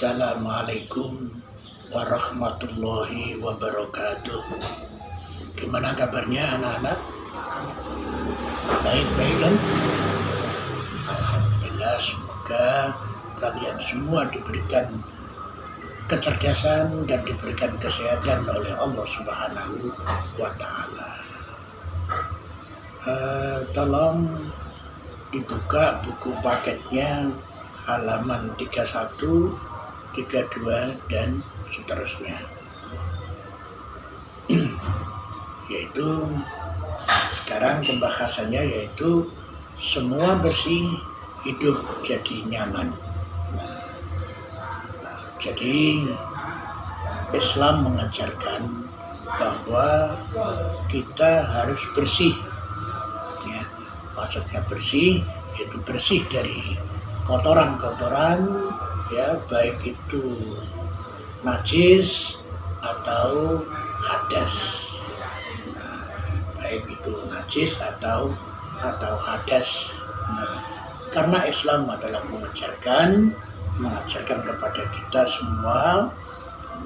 Assalamualaikum warahmatullahi wabarakatuh. Gimana kabarnya anak-anak? Baik-baik kan? Alhamdulillah, semoga kalian semua diberikan kecerdasan dan diberikan kesehatan oleh Allah Subhanahu wa Ta'ala. Tolong dibuka buku paketnya halaman 31, 32 dan seterusnya. Yaitu sekarang pembahasannya yaitu semua bersih hidup jadi nyaman. Jadi Islam mengajarkan bahwa kita harus bersih, ya, maksudnya bersih itu bersih dari kotoran-kotoran, ya, baik itu najis atau hadas. Baik itu najis atau hadas. Karena Islam adalah mengajarkan kepada kita semua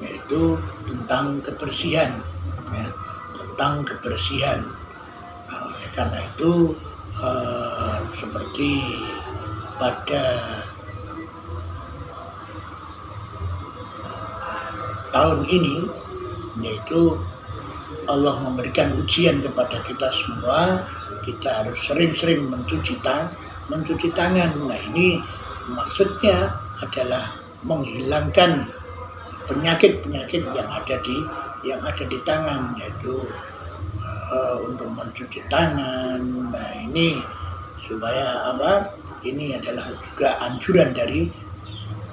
yaitu tentang kebersihan, ya, tentang kebersihan. Oleh karena itu seperti pada tahun ini, yaitu Allah memberikan ujian kepada kita semua, kita harus sering-sering mencuci tangan. Nah, ini maksudnya adalah menghilangkan penyakit-penyakit yang ada di tangan, yaitu untuk mencuci tangan. Nah, ini supaya apa? Ini adalah juga anjuran dari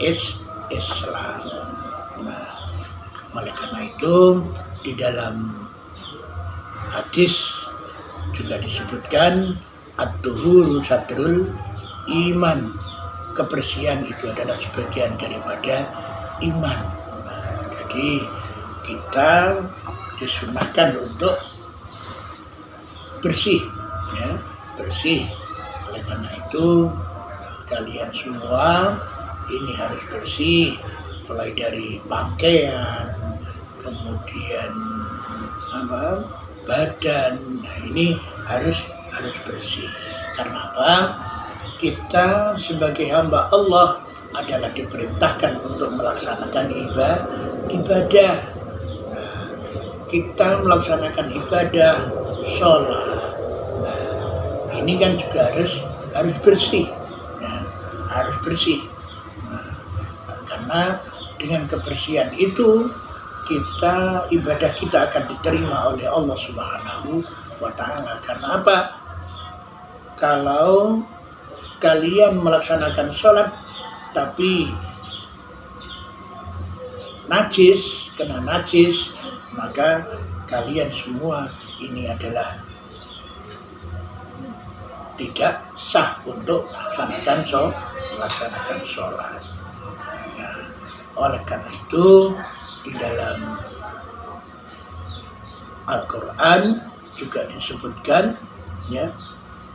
Islam. Nah, oleh karena itu di dalam hadis juga disebutkan at-tuhuru sadrul iman, kebersihan itu adalah sebagian daripada iman. Nah, jadi kita disunahkan untuk bersih, ya, bersih. Oleh karena itu kalian semua ini harus bersih, mulai dari pakaian, kemudian badan. Nah, ini harus bersih. Karena apa? Kita sebagai hamba Allah adalah diperintahkan untuk melaksanakan ibadah. Nah, kita melaksanakan ibadah sholat. Nah, ini kan juga harus bersih, ya, harus bersih. Nah, karena dengan kebersihan itu ibadah kita akan diterima oleh Allah Subhanahu wa Ta'ala. Karena apa? Kalau kalian melaksanakan sholat tapi kena najis, maka kalian semua ini adalah tidak sah untuk melaksanakan sholat. Nah, oleh karena itu di dalam Al-Quran juga disebutkan, ya,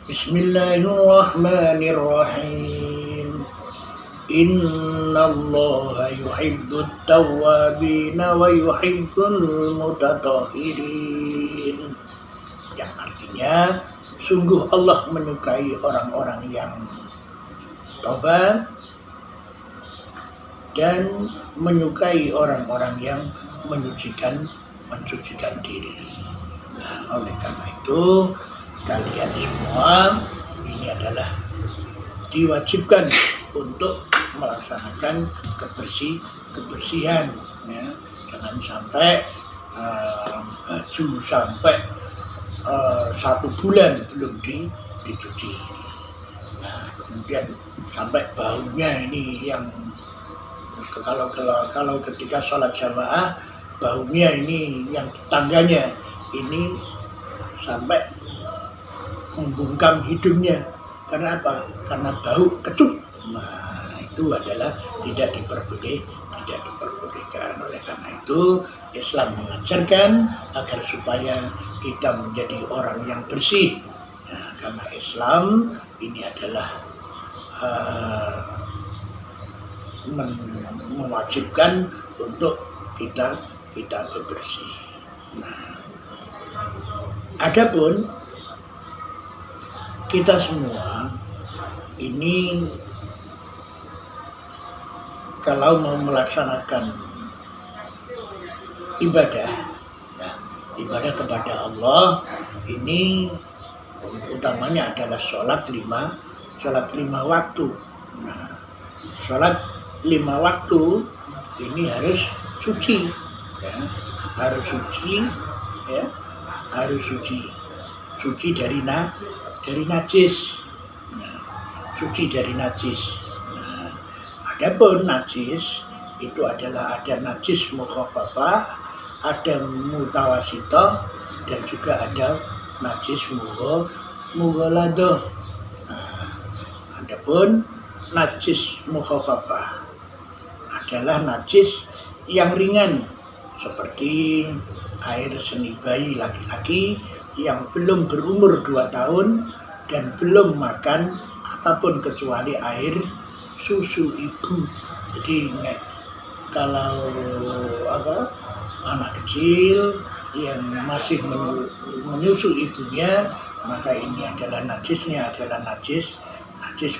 Bismillahirrahmanirrahim. Innallaha yuhibbut tawwabina wa yuhibbul mutatahhirin. Yang artinya sungguh Allah menyukai orang-orang yang taubat dan menyukai orang-orang yang mensucikan diri. Nah, oleh karena itu kalian semua ini adalah diwajibkan untuk melaksanakan kebersihan, ya. Jangan sampai baju sampai 1 bulan belum dicuci. Nah, kemudian sampai baunya ini yang kalau ketika sholat jamaah baunya ini yang tetangganya ini sampai membungkam hidungnya. Karena apa? Karena bau kecut. Nah, itu adalah tidak diperbolehkan. Oleh karena itu Islam mengajarkan agar supaya kita menjadi orang yang bersih. Nah, karena Islam ini adalah mewajibkan untuk kita bebersih. Nah, adapun kita semua ini kalau mau melaksanakan ibadah, ya, ibadah kepada Allah ini utamanya adalah sholat lima waktu. Nah, sholat 5 waktu ini harus suci, ya, harus suci, ya, harus suci dari najis. Nah, suci dari najis. Nah, adapun najis itu adalah ada najis mukhafafah, ada mutawasithah, dan juga ada najis mughalladah. Nah, adapun najis mukhafafah adalah najis yang ringan, seperti air seni bayi laki-laki yang belum berumur 2 tahun dan belum makan apapun kecuali air susu ibu. Jadi kalau anak kecil yang masih menyusu ibunya, maka ini adalah najisnya adalah najis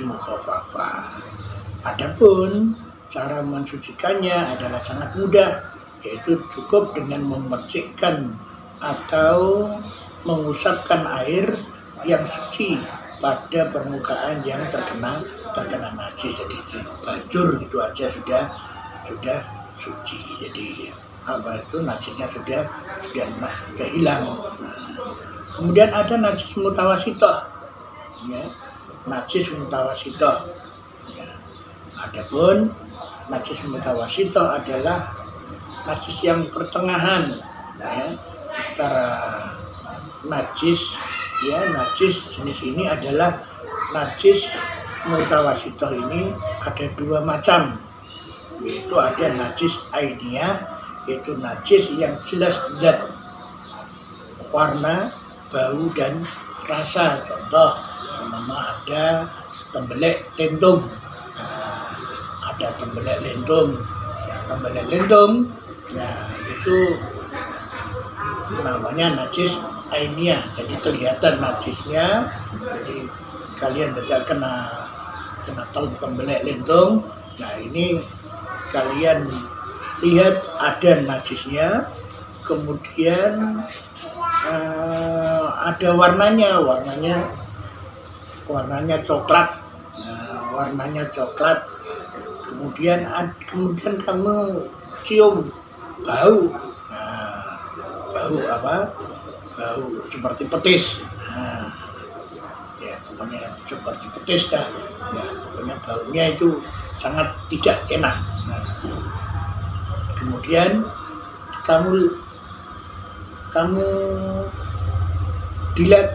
mukhafafah. Adapun cara mensucikannya adalah sangat mudah, yaitu cukup dengan memercikkan atau mengusapkan air yang suci pada permukaan yang terkena najis. Jadi banjur itu aja sudah suci. Jadi najisnya sudah hilang. Nah, kemudian ada najis mutawasithah, ya, najis mutawasithah. Ya. Adapun najis mutawasithah adalah najis yang pertengahan, ya, antara najis jenis ini adalah najis mutawasithah ini ada 2 macam, yaitu ada najis ainiyah, yaitu najis yang jelas zat, warna, bau, dan rasa. Contoh, ada tembelek lentung. Nah, ada tembelek lentung. Tembelek lentung, nah itu namanya najis ainiyah. Jadi kelihatan najisnya. Jadi kalian tidak kena tembelek lentung. Nah, ini kalian lihat ada najisnya, kemudian ada warnanya coklat. Nah, warnanya coklat. Kemudian kamu cium bau. Nah, bau apa? Bau seperti petis. Nah, ya pokoknya seperti petis dah. Nah, pokoknya baunya itu sangat tidak enak. Nah, kemudian kamu dilihat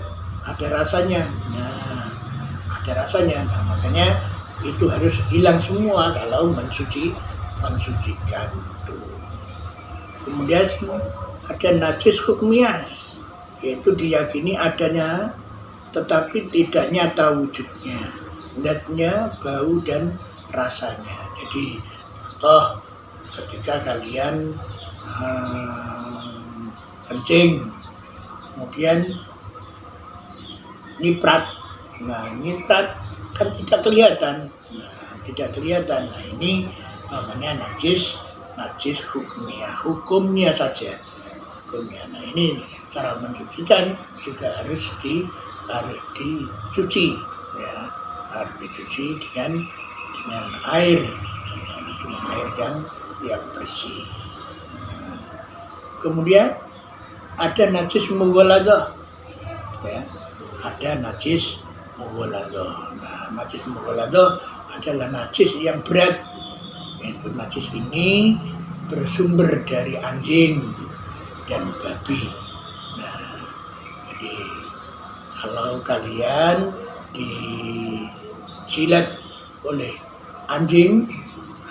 ada rasanya. Nah, ada rasanya. Nah, makanya itu harus hilang semua kalau mensucikan itu. Kemudian ada najis hukmiyah, yaitu diyakini adanya tetapi tidak nyata wujudnya, zatnya, bau, dan rasanya. Jadi contoh, ketika kalian kencing, kemudian nyiprat. Nah, nyiprat kan tidak kelihatan. Nah, ini namanya najis hukmiyah, hukumnya saja. Nah, ini cara mensucikan juga harus dicuci, ya, harus dicuci dengan air, dengan air yang bersih. Kemudian ada najis mughalladah, ya, ada najis mughalladah. Nah, najis mughalladah adalah najis yang berat. Yaitu najis ini bersumber dari anjing dan babi. Nah, jadi kalau kalian dijilat oleh anjing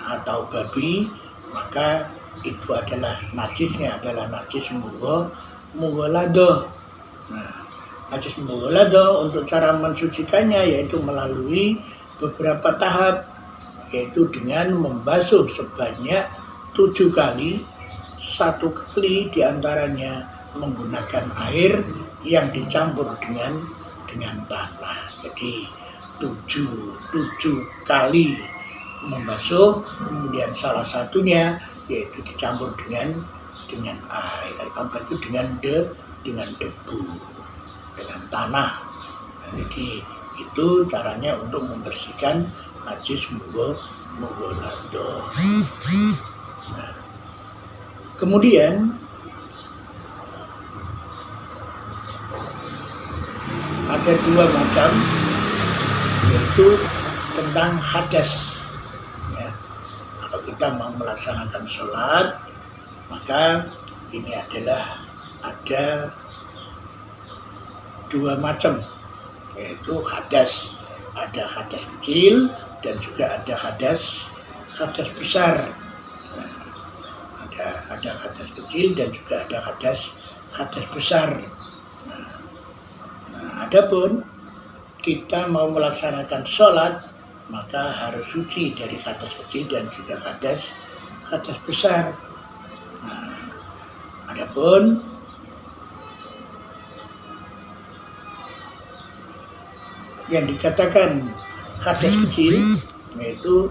atau babi, maka itu adalah najisnya adalah najis mughalladah. Nah, najis mughalladah untuk cara mensucikannya yaitu melalui beberapa tahap, yaitu dengan membasuh sebanyak 7 kali, 1 kali diantaranya menggunakan air yang dicampur dengan tanah. Jadi 7 kali membasuh, kemudian salah satunya yaitu dicampur dengan air, itu dengan debu, dengan tanah. Nah, jadi itu caranya untuk membersihkan najis mugolado. Nah, kemudian ada 2 macam, yaitu tentang hadas. Ya, kalau kita mau melaksanakan sholat, maka ini adalah ada 2 macam, yaitu hadas. Ada hadas kecil dan juga ada hadas besar. Nah, ada hadas kecil dan juga ada hadas besar. Nah, adapun kita mau melaksanakan sholat, maka harus suci dari hadas kecil dan juga hadas besar. Nah, adapun yang dikatakan hadas kecil, yaitu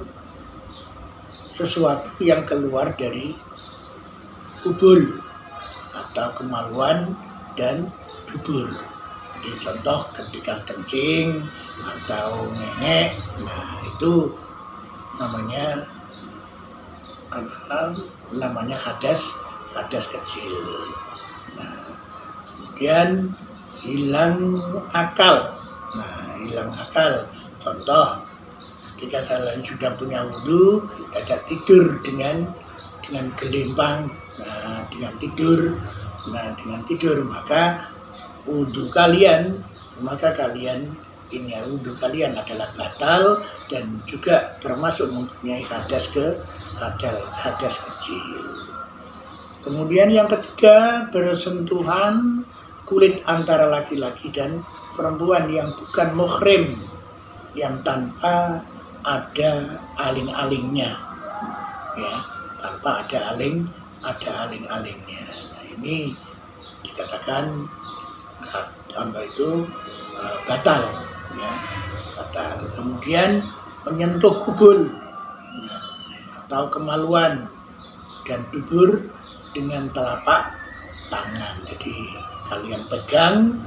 sesuatu yang keluar dari kubur atau kemaluan dan dubur. Jadi contoh ketika kencing atau nenek, nah itu namanya hadas kecil. Nah, kemudian hilang akal. Nah, hilang akal, contoh ketika kalian sudah punya wudhu, tidak tidur dengan gelempang, dengan tidur, maka wudhu kalian wudhu kalian adalah batal dan juga termasuk mempunyai hadas kecil. Kemudian yang ketiga, bersentuhan kulit antara laki-laki dan perempuan yang bukan muhrim, yang tanpa ada aling-alingnya, ya, tanpa ada aling-alingnya. Nah, ini dikatakan batal, ya, batal. Kemudian menyentuh kubul, ya, atau kemaluan dan dubur dengan telapak tangan. Jadi kalian pegang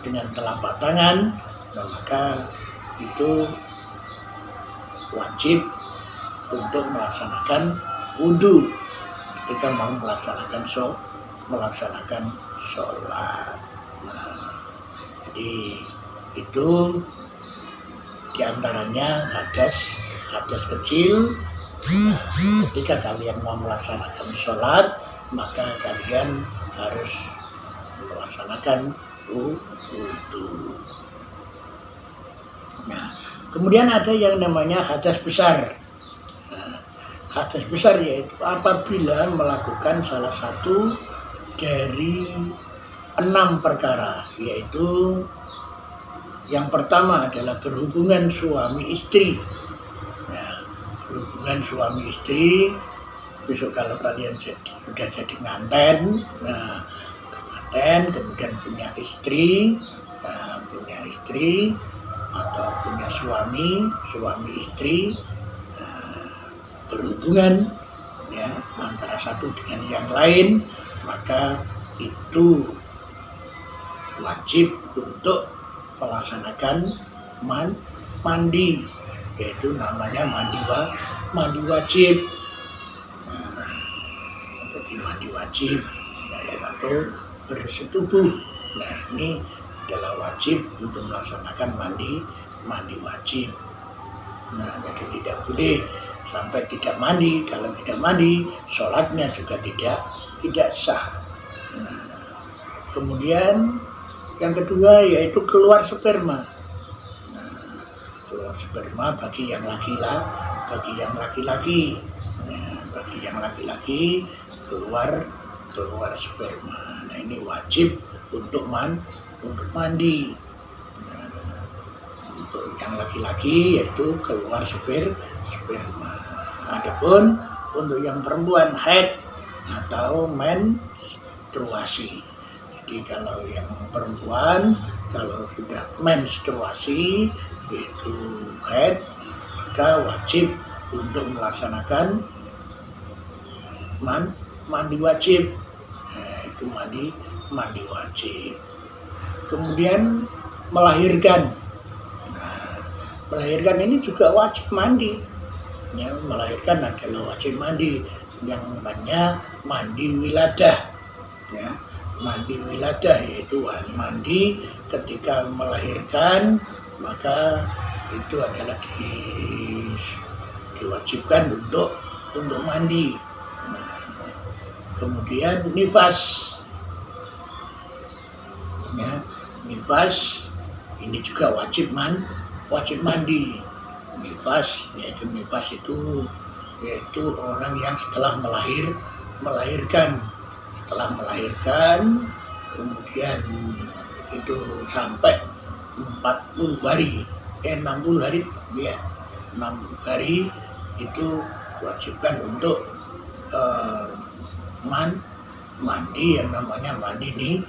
dengan telapak tangan, maka itu wajib untuk melaksanakan wudhu ketika mau melaksanakan sholat. Nah, jadi itu diantaranya hadas kecil. Ketika kalian mau melaksanakan sholat, maka kalian harus melaksanakan wudhu. Nah, kemudian ada yang namanya hadas besar. Nah, hadas besar yaitu apabila melakukan salah satu dari 6 perkara, yaitu yang pertama adalah berhubungan suami istri. Nah, berhubungan suami istri, besok kalau kalian sudah jadi nganten, kemudian punya istri atau punya suami istri, berhubungan, ya, antara satu dengan yang lain, maka itu wajib untuk melaksanakan mandi, yaitu namanya mandi wajib. Jadi mandi wajib, atau bersetubuh. Nah, ini adalah wajib untuk melaksanakan mandi wajib. Nah, jadi tidak boleh sampai tidak mandi. Kalau tidak mandi, sholatnya juga tidak sah. Nah, kemudian yang kedua yaitu keluar sperma. Nah, keluar sperma bagi yang laki-laki. Nah, bagi yang laki-laki keluar sperma. Nah, ini wajib untuk mandi. Nah, untuk Yang laki-laki yaitu keluar sperma. Adapun untuk yang perempuan haid atau menstruasi. Jadi kalau yang perempuan kalau sudah menstruasi yaitu haid, maka wajib untuk melaksanakan mandi wajib. Itu mandi wajib. Kemudian melahirkan. Melahirkan ini juga wajib mandi. Ya, melahirkan adalah wajib mandi. Yang namanya mandi wiladah. Ya, mandi wiladah yaitu mandi ketika melahirkan, maka itu adalah diwajibkan untuk mandi. Kemudian nifas. Ya, nifas ini juga wajib mandi. Nifas yaitu orang yang setelah melahirkan, kemudian itu sampai 40 hari 60 hari ya 60 hari itu diwajibkan untuk mandi yang namanya mandi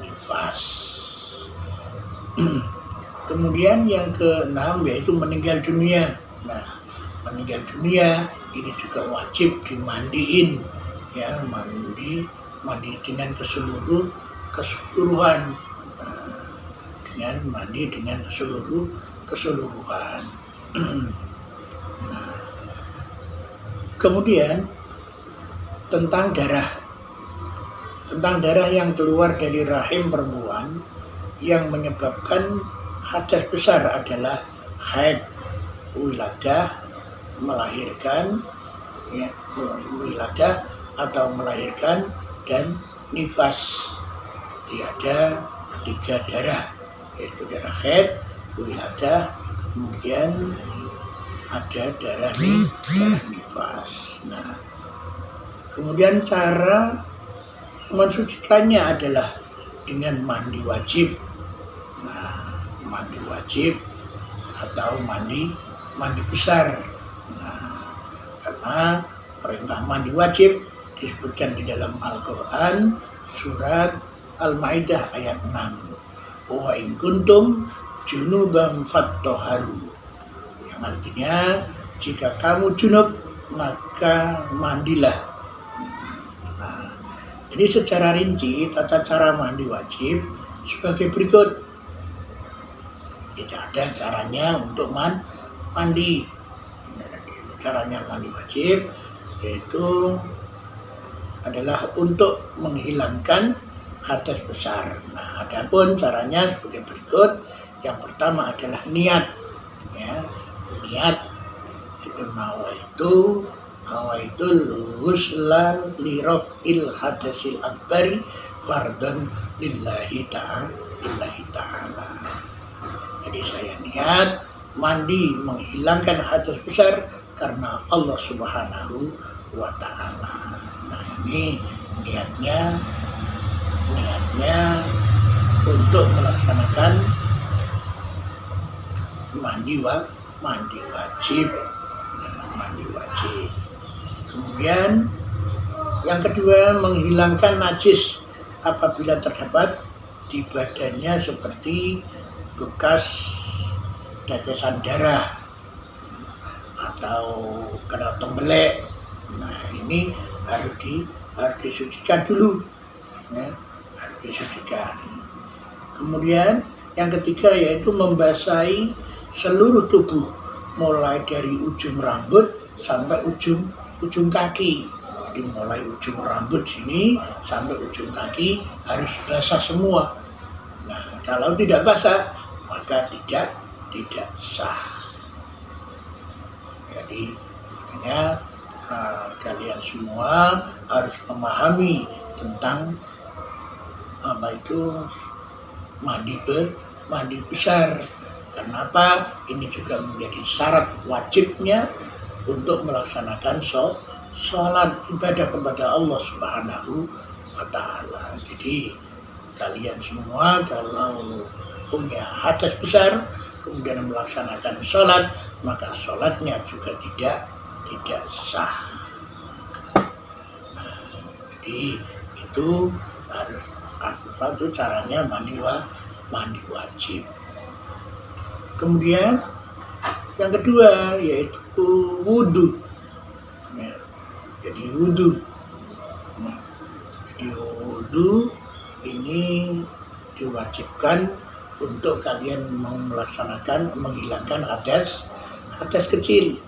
nifas. Kemudian yang ke-6 yaitu meninggal dunia. Nah, meninggal dunia ini juga wajib dimandiin, ya, mandi dengan keseluruhan. Nah, dengan mandi dengan keseluruhan. Nah, kemudian tentang darah yang keluar dari rahim perempuan yang menyebabkan hadas besar adalah haid, wiladah, melahirkan, ya, wiladah atau melahirkan, dan nifas. Jadi ada 3 darah, yaitu darah haid, wiladah, kemudian ada darah nifas. Nah, kemudian cara mensucikannya adalah dengan mandi wajib. Nah, mandi wajib atau mandi besar. Nah, karena perintah mandi wajib disebutkan di dalam Al-Quran surat Al-Maidah ayat 6. Wa in kuntum junuban fattahharu. Yang artinya jika kamu junub maka mandilah. Nah, jadi secara rinci tata cara mandi wajib sebagai berikut. Tidak ada caranya untuk mandi. Caranya mandi wajib yaitu adalah untuk menghilangkan hadas besar. Nah, adapun caranya sebagai berikut. Yang pertama adalah niat. Ya, niat itu nawaitul husla li raf'il hadasil akbari fardan lillahi ta'ala. Jadi saya niat mandi menghilangkan hadas besar karena Allah Subhanahu wa ta'ala. Nah, ini niatnya untuk melaksanakan mandi wajib. Nah, mandi wajib. Kemudian yang kedua, menghilangkan najis apabila terdapat di badannya seperti bekas tetesan darah atau kena tembelek. Nah, ini harus disucikan dulu, ya, harus disucikan. Kemudian yang ketiga yaitu membasahi seluruh tubuh mulai dari ujung rambut sampai ujung kaki. Jadi mulai ujung rambut sini sampai ujung kaki harus basah semua. Nah, kalau tidak basah maka tidak sah. Jadi makanya kalian semua harus memahami tentang apa itu mandi besar. Kenapa? Ini juga menjadi syarat wajibnya untuk melaksanakan sholat ibadah kepada Allah Subhanahu wa ta'ala. Jadi kalian semua kalau punya hadas besar kemudian melaksanakan sholat, maka sholatnya juga tidak sah. Jadi itu harus apa itu caranya mandi wajib. Kemudian yang kedua yaitu wudhu. Ya, jadi wudhu. Nah, jadi wudhu ini diwajibkan untuk kalian menghilangkan hadas kecil.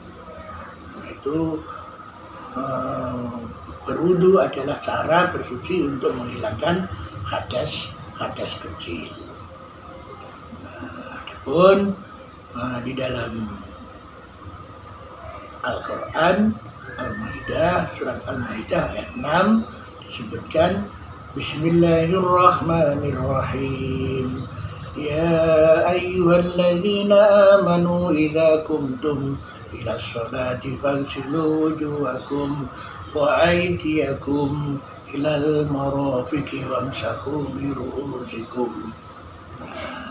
Itu berwudu adalah cara bersuci untuk menghilangkan hadas kecil. Adapun di dalam Al-Quran Al-Maidah, surat Al-Maidah ayat 6 disebutkan Bismillahirrahmanirrahim. Ya ayyuhalladzina amanu idza kumtum ila sholati faghsilu wujuhakum wa aydiyakum ilal marafiqi wamsahu bi ru'usikum.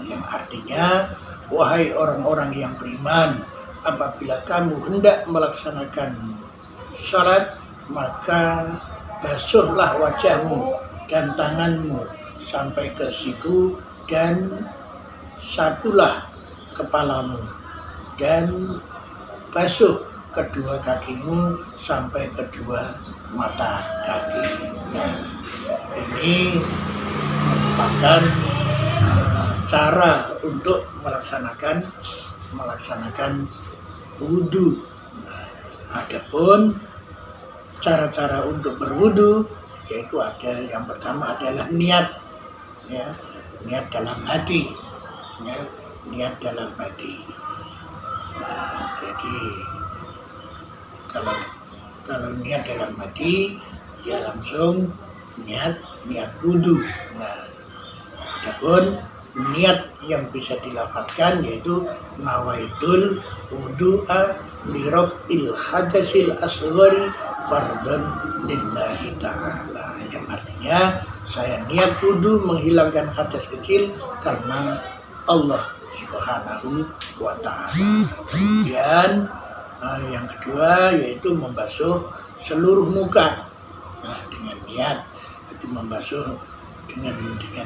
Yang artinya, wahai orang-orang yang beriman, apabila kamu hendak melaksanakan salat, maka basuhlah wajahmu dan tanganmu sampai ke siku, dan sapulah kepalamu, dan basuh kedua kakimu sampai kedua mata kaki. Nah, ini merupakan cara untuk melaksanakan wudhu. Nah, adapun cara-cara untuk berwudhu yaitu ada yang pertama adalah niat, ya, niat dalam hati, ya, niat dalam hati. Nah, jadi kalau niat dalam hati ya langsung niat wudhu. Nah, adapun niat yang bisa dilafadzkan yaitu nawaitul wudu'a li raf'il hadasil asghari fardhan lillahi ta'ala, yang artinya saya niat wudhu menghilangkan hadas kecil karena Allah Subhanahu wa ta'ala. Kemudian yang kedua yaitu membasuh seluruh muka. Nah, dengan niat itu membasuh dengan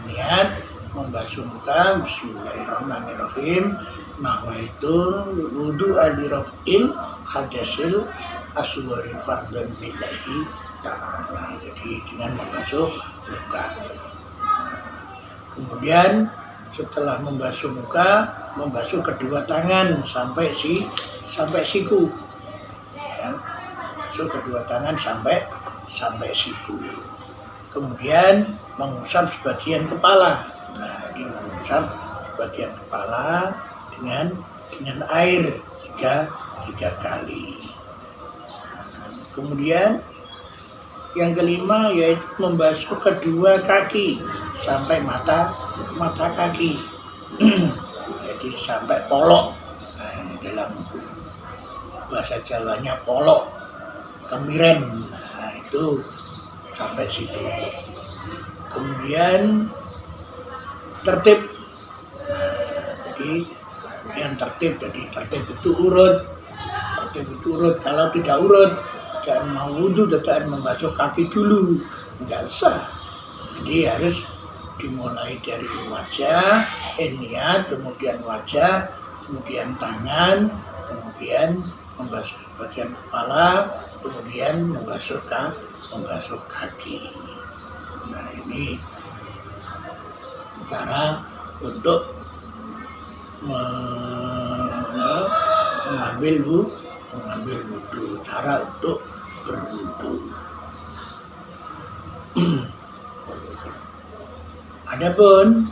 niat membasuh muka. Bismillahirrahmanirrahim. Nawaitul wudu'a li raf'il hadasil asghari fardhan lillahi ta'ala. Jadi dengan membasuh muka. Kemudian setelah membasuh muka, membasuh kedua tangan sampai siku. Ya, membasuh kedua tangan sampai siku. Kemudian mengusap sebagian kepala. Nah, ini mengusap sebagian kepala dengan air tiga kali. Kemudian yang kelima yaitu membasuh kedua kaki sampai mata kaki. Jadi sampai polok. Nah, dalam bahasa Jawanya polok, kemiren. Nah, itu sampai situ. Kemudian tertib. Jadi tertib itu urut. Kalau tidak urut, jangan mau wudhu, jangan membasuh kaki dulu, enggak sah. Jadi harus dimulai dari wajah, niat, kemudian wajah, kemudian tangan, kemudian membasuh bagian kepala, kemudian membasuh kaki. Nah, ini cara untuk mengambil wudhu, cara untuk berwudhu. Adapun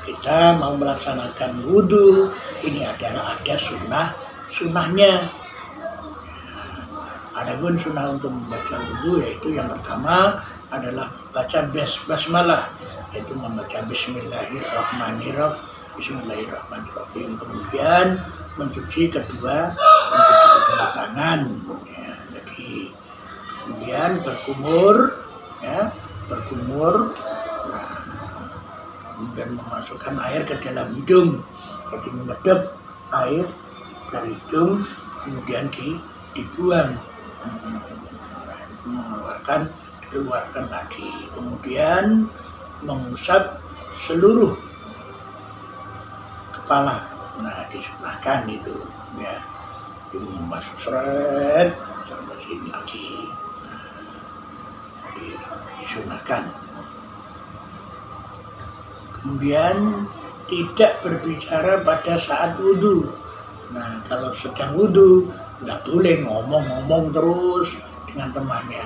kita mau melaksanakan wudhu, ini adalah ada sunnahnya. Adapun sunnah untuk membaca wudhu yaitu yang pertama adalah baca basmalah, yaitu membaca Bismillahirrahmanirrahim. Kemudian mencuci kedua tangan. Ya, jadi kemudian berkumur. Nah, kemudian memasukkan air ke dalam hidung. jadi menyedot air dari hidung, kemudian dibuang, dikeluarkan lagi, kemudian mengusap seluruh kepala. Nah, disunahkan itu ya, masuk seret sampai sini lagi. Disunahkan. Kemudian tidak berbicara pada saat wudhu. Nah, kalau sedang wudhu nggak boleh ngomong-ngomong terus dengan temannya.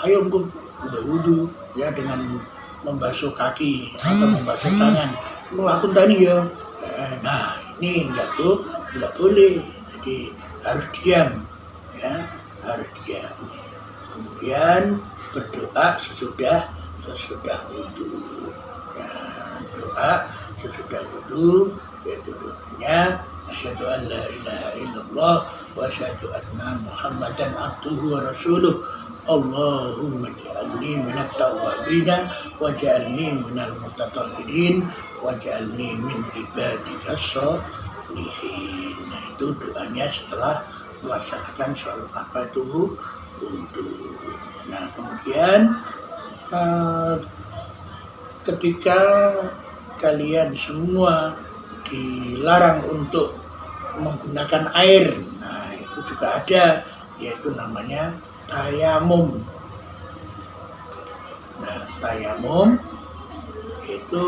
Ayo udah wudhu ya, dengan membasuh kaki atau membasuh tangan. Lu aku tadi ya. Nah, ini nggak boleh. Jadi harus diam ya, harus diam. Kemudian berdoa sesudah wudhu. Ya, doa sesudah wudhu, yaitu doanya asyhadu an la ilaha illallah wa asyhadu anna muhammadan abduhu wa rasuluh. Allahumma ja'alni minat tawabina wa ja'alni minal mutatahhirin wa ja'alni min ibadika sholihin. Nah, itu doanya setelah melaksanakan sholat apa itu wudhu. Nah, kemudian ketika kalian semua dilarang untuk menggunakan air, nah itu juga ada, yaitu namanya tayamum. Nah, tayamum itu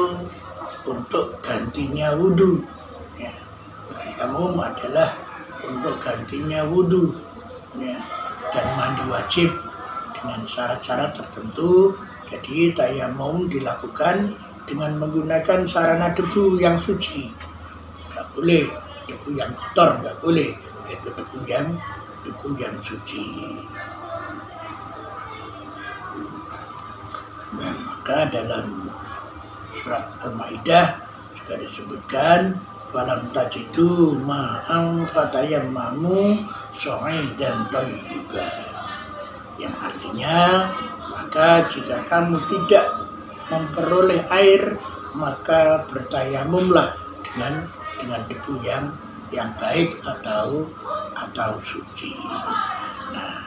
untuk gantinya wudhu ya. Tayamum adalah untuk gantinya wudhu ya, dan mandi wajib dengan syarat-syarat tertentu. Jadi tayamum dilakukan dengan menggunakan sarana debu yang suci. Nggak boleh debu yang kotor, nggak boleh. Itu debu yang suci. Nah, maka dalam surat Al-Maidah juga disebutkan falam tajidu ma'am fatayammamu sa'idan thayyiban, yang artinya maka jika kamu tidak memperoleh air, maka bertayamumlah dengan debu yang baik atau suci. Nah,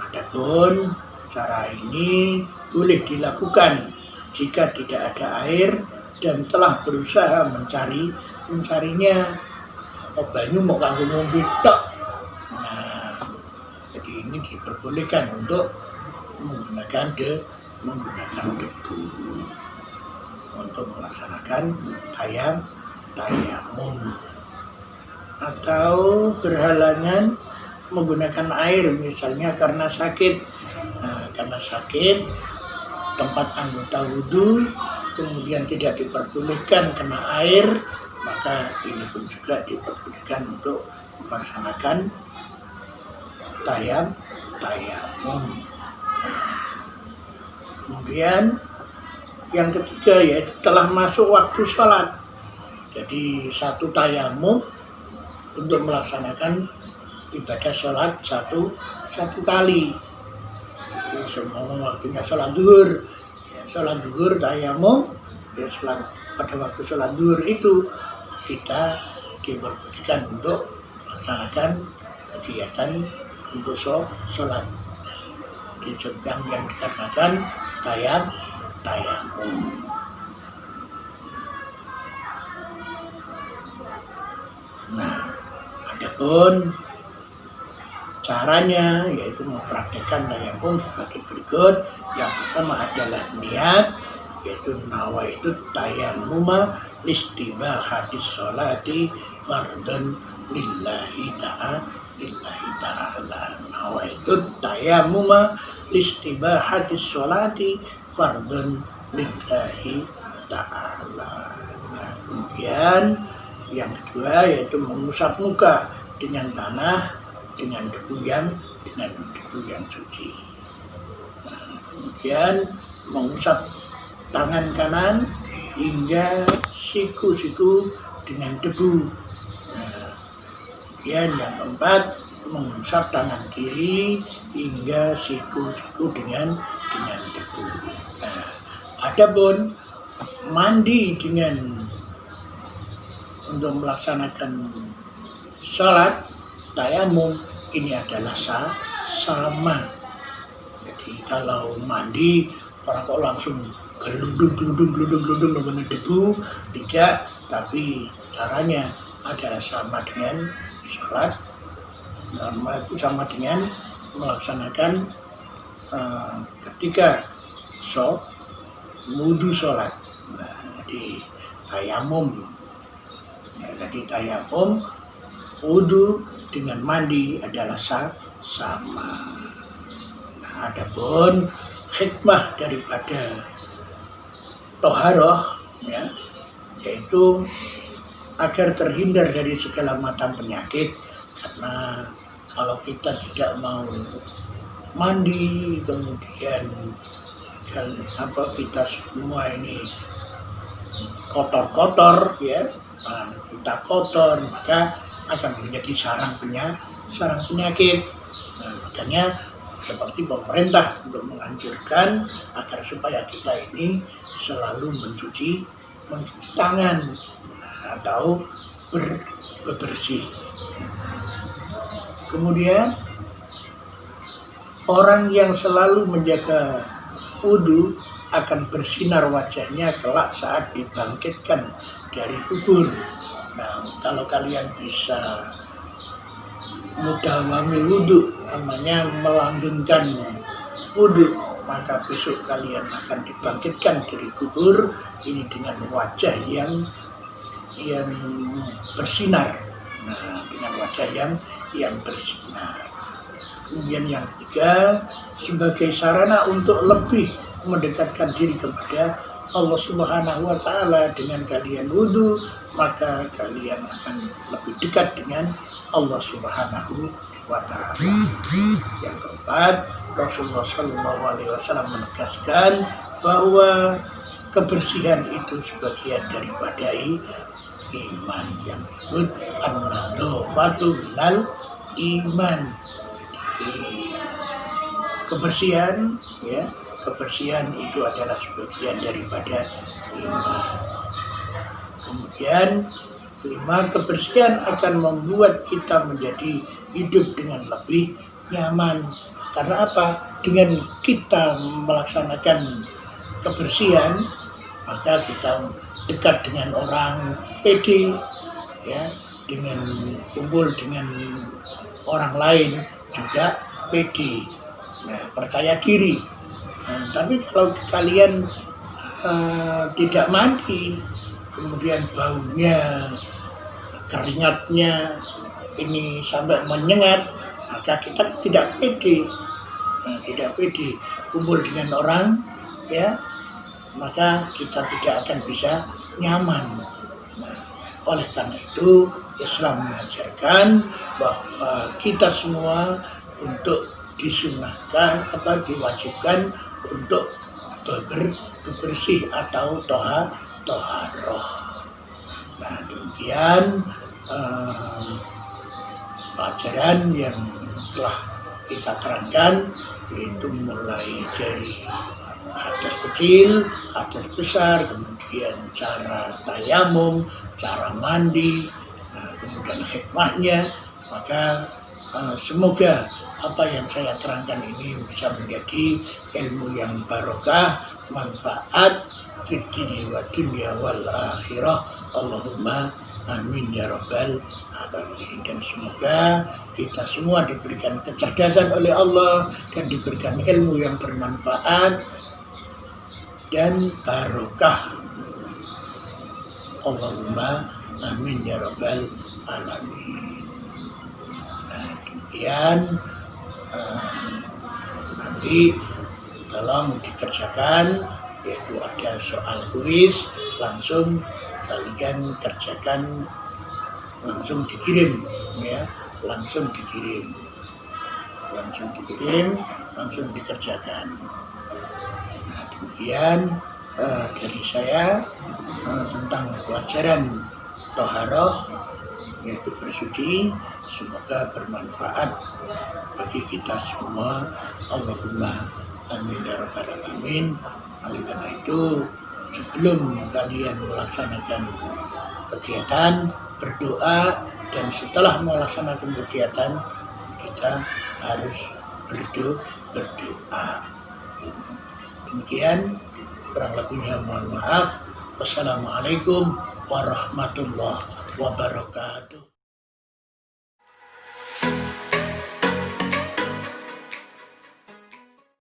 adapun cara ini boleh dilakukan jika tidak ada air dan telah berusaha mencarinya, atau banyu mau kanggo ngombe tok. Nah, jadi ini diperbolehkan untuk menggunakan debu untuk melaksanakan tayamum, atau berhalangan menggunakan air misalnya karena sakit. Nah, karena sakit tempat anggota wudhu kemudian tidak diperbolehkan kena air, maka ini pun juga diperbolehkan untuk melaksanakan tayamum. Kemudian yang ketiga yaitu telah masuk waktu sholat. Jadi satu tayamum untuk melaksanakan ibadah sholat satu kali. Semua waktunya sholat duhur, ya, sholat duhur tayamum ya, pada waktu sholat duhur itu kita diperbolehkan untuk melaksanakan kegiatan untuk sholat yang dikarenakan tayamum. Nah, adapun caranya yaitu mempraktikkan tayamum sebagai berikut. Yang pertama adalah niat, yaitu nawaitu tayammuma listibahatis sholati fardhan lillahi ta'ala. Nawaitu tayammuma listibahatis sholati fardhan lillahi ta'ala. Nah, kemudian yang kedua yaitu mengusap muka dengan tanah dengan debu yang suci. Nah, kemudian mengusap tangan kanan hingga siku-siku dengan debu. Nah, kemudian yang keempat mengusap tangan kiri hingga siku-siku dengan debu. Nah, adapun mandi dengan untuk melaksanakan sholat tayamum ini adalah sama. Jadi kalau mandi orang kok langsung geludung dengan debu, tidak, tapi caranya adalah sama dengan sholat, sama dengan melaksanakan ketika wudhu sholat. Nah, jadi tayamum, wudhu dengan mandi adalah sama. Nah, adapun hikmah daripada toharoh, ya, yaitu agar terhindar dari segala macam penyakit. Karena kalau kita tidak mau mandi, kemudian kita semua ini kotor, ya, kita kotor, maka akan menjadi sarang penyakit. Nah, makanya seperti pemerintah untuk menganjurkan agar supaya kita ini selalu mencuci tangan atau bersih. Kemudian orang yang selalu menjaga wudhu akan bersinar wajahnya kelak saat dibangkitkan dari kubur. Nah, kalau kalian bisa mudawamil wudhu, namanya melanggengkan wudhu, maka besok kalian akan dibangkitkan dari kubur ini dengan wajah yang bersinar. Nah, dengan wajah yang bersinar. Kemudian yang ketiga, sebagai sarana untuk lebih mendekatkan diri kepada Allah Subhanahu wa Ta'ala. Dengan kalian wudhu, maka kalian akan lebih dekat dengan Allah Subhanahu wa Ta'ala. Yang keempat, Rasulullah SAW menegaskan bahwa kebersihan itu sebagian daripada iman, yang disebut an-nadhafatu minal iman. Kebersihan, ya, kebersihan itu adalah sebagian daripada iman. Kemudian kelima, kebersihan akan membuat kita menjadi hidup dengan lebih nyaman. Karena apa? Dengan kita melaksanakan kebersihan, maka kita dekat dengan orang, pede, ya, dengan kumpul dengan orang lain juga pede, nah, percaya diri. Nah, tapi kalau kalian tidak mandi, kemudian baunya, keringatnya ini sampai menyengat, maka kita tidak pede. Nah, tidak pede kumpul dengan orang, ya, maka kita tidak akan bisa nyaman. Nah, oleh karena itu Islam mengajarkan bahwa kita semua untuk disunahkan atau diwajibkan untuk bersih atau toharoh. Nah, demikian pelajaran yang telah kita terangkan, yaitu mulai dari hadas kecil, hadas besar, kemudian cara tayamum, cara mandi, kemudian hikmahnya. Maka semoga apa yang saya terangkan ini bisa menjadi ilmu yang barokah, manfaat fid dunya wal akhirah. Allahumma amin ya rabbal alamin. Dan semoga kita semua diberikan kecerdasan oleh Allah dan diberikan ilmu yang bermanfaat dan barokah. Allahumma amin ya rabbal alamin. Nah, demikian nanti tolong dikerjakan, yaitu ada soal kuis, langsung kalian kerjakan, langsung dikirim, ya, langsung dikirim, langsung dikerjakan. Nah, demikian dari saya tentang pelajaran toharoh, yaitu bersuci. Semoga bermanfaat bagi kita semua. Allahumma amin ya rabbal alamin. Oleh karena itu, sebelum kalian melaksanakan kegiatan, berdoa, dan setelah melaksanakan kegiatan kita harus berdoa. Demikian, kurang lebihnya mohon maaf. Wassalamualaikum warahmatullahi wabarakatuh.